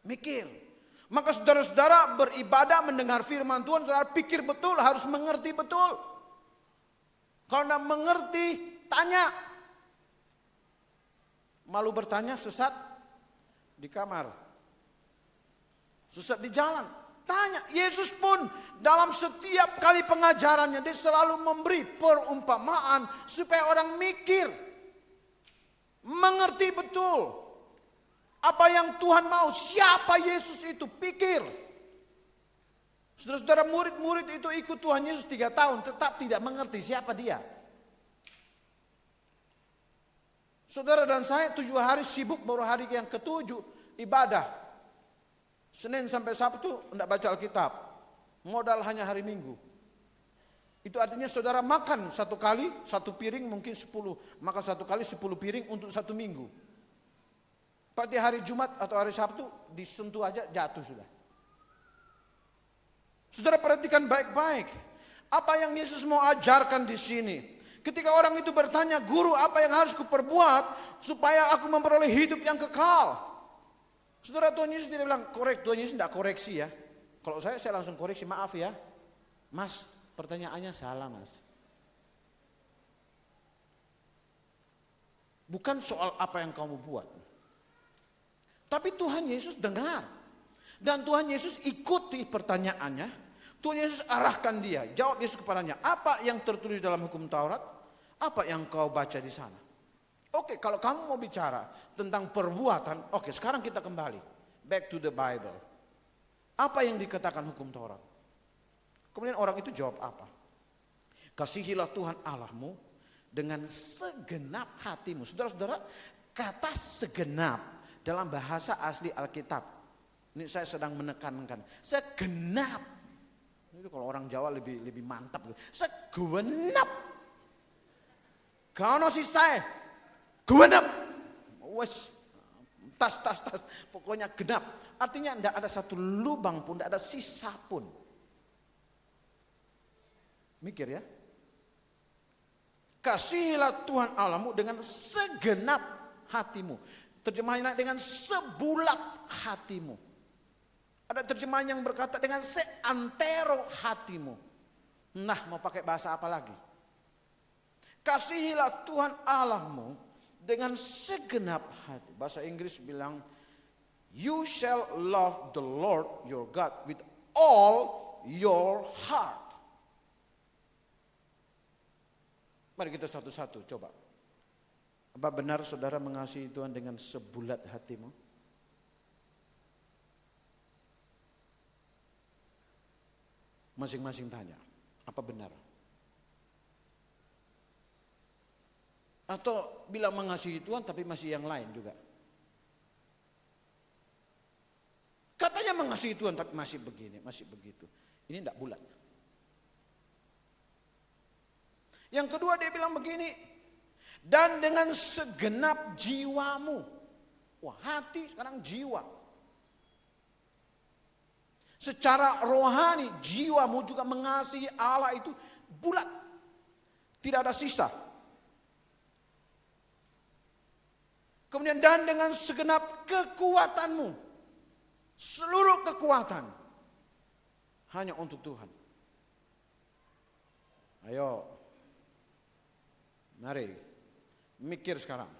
Mikir. Maka saudara-saudara beribadah mendengar firman Tuhan, saudara pikir betul, harus mengerti betul. Kalau tidak mengerti, tanya. Malu bertanya, sesat di kamar. Sesat di jalan. Tanya. Yesus pun dalam setiap kali pengajarannya, dia selalu memberi perumpamaan supaya orang mikir. Mengerti betul. Apa yang Tuhan mau, siapa Yesus itu, pikir. Saudara-saudara, murid-murid itu ikut Tuhan Yesus 3 tahun, tetap tidak mengerti siapa dia. Saudara dan saya 7 hari sibuk, baru hari yang ke-7 ibadah. Senin sampai Sabtu tidak baca Alkitab. Modal hanya hari Minggu. Itu artinya saudara makan 1 kali, 1 piring mungkin 10. Makan 1 kali 10 piring untuk 1 minggu. Pada hari Jumat atau hari Sabtu disentuh aja jatuh sudah. Saudara perhatikan baik-baik. Apa yang Yesus mau ajarkan di sini? Ketika orang itu bertanya, "Guru, apa yang harus kuperbuat supaya aku memperoleh hidup yang kekal?" Saudara, Tuhan Yesus tidak bilang Tuhan Yesus tidak koreksi ya. Kalau saya langsung koreksi, maaf ya. Mas, pertanyaannya salah mas. Bukan soal apa yang kamu buat. Tapi Tuhan Yesus dengar. Dan Tuhan Yesus ikuti pertanyaannya. Tuhan Yesus arahkan dia. Jawab Yesus kepadanya, "Apa yang tertulis dalam hukum Taurat? Apa yang kau baca di sana?" Oke, kalau kamu mau bicara tentang perbuatan, oke, sekarang kita kembali. Back to the Bible. Apa yang dikatakan hukum Taurat? Kemudian orang itu jawab apa? "Kasihilah Tuhan Allahmu dengan segenap hatimu." Saudara-saudara, kata segenap dalam bahasa asli Alkitab, ini saya sedang menekankan, segenap. Itu kalau orang Jawa lebih mantap. Segenap. Kau si saya, genap. Wes, tas. Pokoknya genap. Artinya tidak ada satu lubang pun, tidak ada sisa pun. Mikir ya. Kasihilah Tuhan Allahmu dengan segenap hatimu. Terjemahannya dengan sebulat hatimu. Ada terjemahan yang berkata dengan seantero hatimu. Nah, mau pakai bahasa apa lagi? Kasihilah Tuhan Allahmu dengan segenap hati. Bahasa Inggris bilang, "You shall love the Lord your God with all your heart." Mari kita satu-satu coba. Apa benar saudara mengasihi Tuhan dengan sebulat hatimu? Masing-masing tanya, apa benar? Atau bilang mengasihi Tuhan tapi masih yang lain juga? Katanya mengasihi Tuhan tapi masih begini, masih begitu. Ini tidak bulat. Yang kedua dia bilang begini, dan dengan segenap jiwamu. Wah, hati sekarang jiwa. Secara rohani jiwamu juga mengasihi Allah itu bulat. Tidak ada sisa. Kemudian dan dengan segenap kekuatanmu. Seluruh kekuatan hanya untuk Tuhan. Ayo. Mari. Mikir sekarang.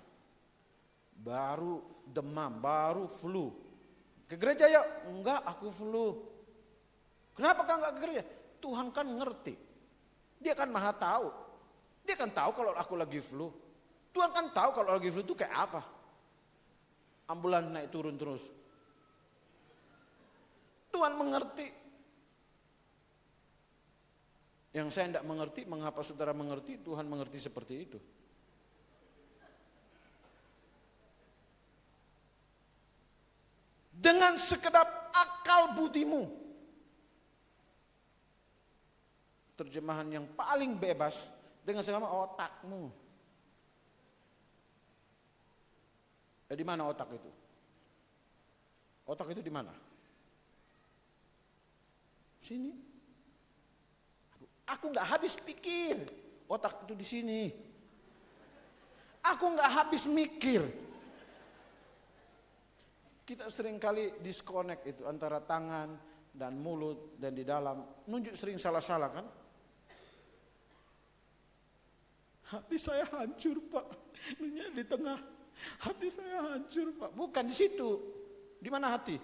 Baru demam, baru flu. Ke gereja ya? Enggak, aku flu. Kenapa kau enggak ke gereja? Tuhan kan ngerti. Dia kan maha tahu. Dia kan tahu kalau aku lagi flu. Tuhan kan tahu kalau lagi flu itu kayak apa. Ambulan naik turun terus. Tuhan mengerti. Yang saya tidak mengerti, mengapa saudara mengerti, Tuhan mengerti seperti itu. Dengan sekedap akal budimu. Terjemahan yang paling bebas, dengan segenap otakmu. Di mana otak itu? Otak itu di mana? Sini. Aku nggak habis pikir. Otak itu di sini. Aku nggak habis mikir. Kita seringkali disconnect itu antara tangan dan mulut dan di dalam. Nunjuk sering salah-salah kan? Hati saya hancur Pak. Di tengah. Hati saya hancur Pak. Bukan di situ. Di mana hati?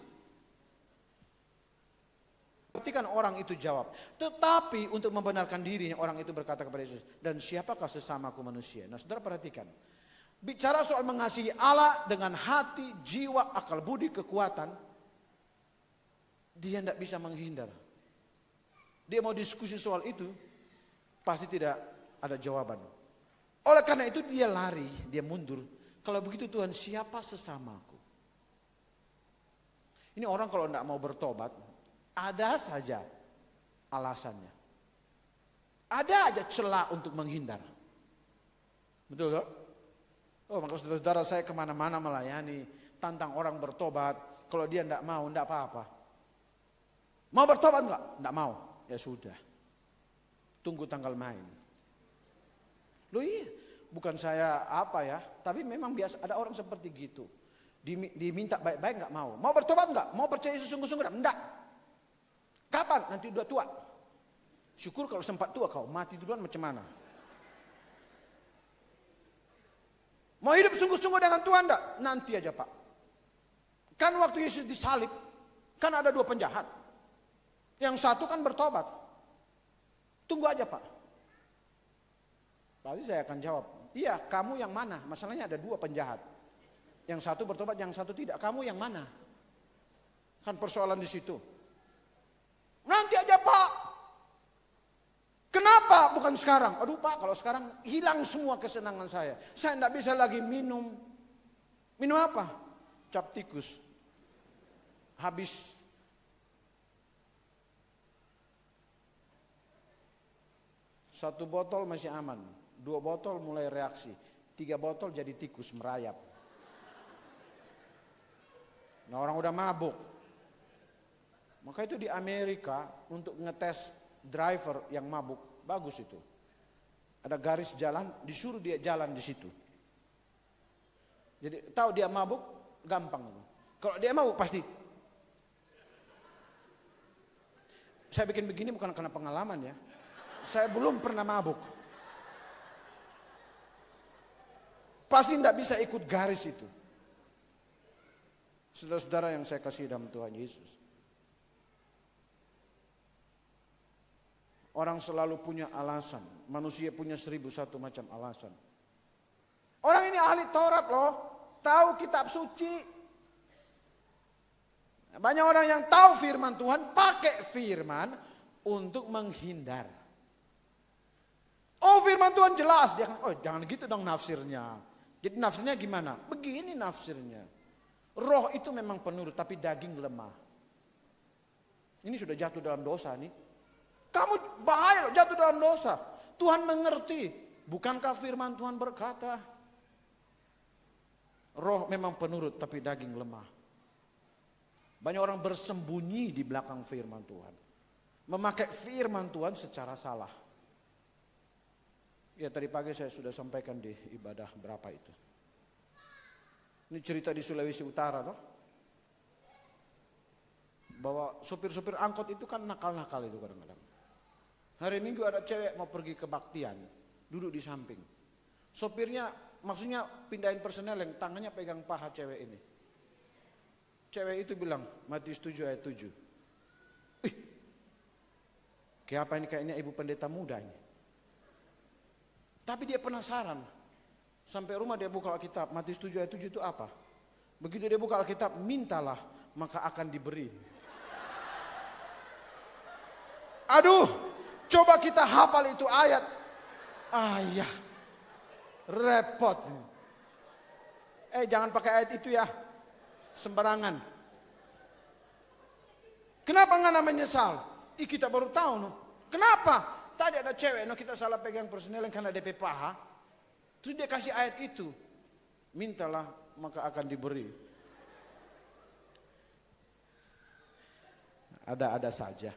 Ketika orang itu jawab. Tetapi untuk membenarkan dirinya orang itu berkata kepada Yesus. Dan siapakah sesamaku manusia? Nah saudara perhatikan. Bicara soal mengasihi Allah dengan hati, jiwa, akal budi, kekuatan. Dia tidak bisa menghindar. Dia mau diskusi soal itu. Pasti tidak ada jawaban. Oleh karena itu dia lari, dia mundur. Kalau begitu Tuhan, siapa sesamaku? Ini orang kalau tidak mau bertobat, ada saja alasannya. Ada aja celah untuk menghindar. Betul tak? Oh maka saudara-saudara saya kemana-mana melayani, tantang orang bertobat. Kalau dia tidak mau, tidak apa-apa. Mau bertobat enggak? Tidak mau. Ya sudah. Tunggu tanggal main. Loh iya, bukan saya apa ya, tapi memang biasa ada orang seperti gitu. Diminta baik-baik enggak mau. Mau bertobat enggak? Mau percaya sesungguh-sungguh enggak? Kapan? Nanti udah tua. Syukur kalau sempat tua kau, mati duluan macam mana? Mau hidup sungguh-sungguh dengan Tuhan enggak? Nanti aja Pak. Kan waktu Yesus disalib, kan ada 2 penjahat. Yang satu kan bertobat. Tunggu aja Pak. Pasti saya akan jawab, iya kamu yang mana? Masalahnya ada 2 penjahat. Yang satu bertobat, yang satu tidak. Kamu yang mana? Kan persoalan di situ. Nanti aja Pak. Kenapa? Bukan sekarang. Aduh Pak, kalau sekarang hilang semua kesenangan saya. Saya tidak bisa lagi minum. Minum apa? Cap tikus. Habis. Satu botol masih aman. 2 botol mulai reaksi. 3 botol jadi tikus merayap. Nah orang udah mabuk. Maka itu di Amerika untuk ngetes driver yang mabuk, bagus itu. Ada garis jalan, disuruh dia jalan di situ. Jadi tahu dia mabuk, gampang. Kalau dia mabuk pasti. Saya bikin begini bukan karena pengalaman ya. Saya belum pernah mabuk. Pasti tidak bisa ikut garis itu. Saudara-saudara yang saya kasih dalam Tuhan Yesus. Orang selalu punya alasan. Manusia punya 1001 macam alasan. Orang ini ahli Taurat loh. Tahu kitab suci. Banyak orang yang tahu firman Tuhan. Pakai firman untuk menghindar. Oh firman Tuhan jelas. Dia kan, oh jangan gitu dong nafsirnya. Jadi nafsirnya gimana? Begini nafsirnya. Roh itu memang penurut tapi daging lemah. Ini sudah jatuh dalam dosa nih. Kamu bahaya loh jatuh dalam dosa. Tuhan mengerti. Bukankah firman Tuhan berkata. Roh memang penurut tapi daging lemah. Banyak orang bersembunyi di belakang firman Tuhan. Memakai firman Tuhan secara salah. Ya tadi pagi saya sudah sampaikan di ibadah berapa itu. Ini cerita di Sulawesi Utara toh. Bahwa supir-supir angkot itu kan nakal-nakal itu kadang-kadang. Hari Minggu ada cewek mau pergi kebaktian, duduk di samping. Sopirnya maksudnya pindahin persneling, tangannya pegang paha cewek ini. Cewek itu bilang, Matius 7 ayat 7. Ih, kayak apa ini kayaknya ibu pendeta muda ini. Tapi dia penasaran. Sampai rumah dia buka Alkitab, Matius 7 ayat 7 itu apa? Begitu dia buka Alkitab, mintalah maka akan diberi. Aduh, coba kita hafal itu ayat. Ayah, repot. Jangan pakai ayat itu ya, sembarangan. Kenapa nggak namanya menyesal? Kita baru tahu no. Kenapa? Tadi ada cewek, no kita salah pegang persneling karena DP paha. Terus dia kasih ayat itu. Mintalah maka akan diberi. Ada-ada saja.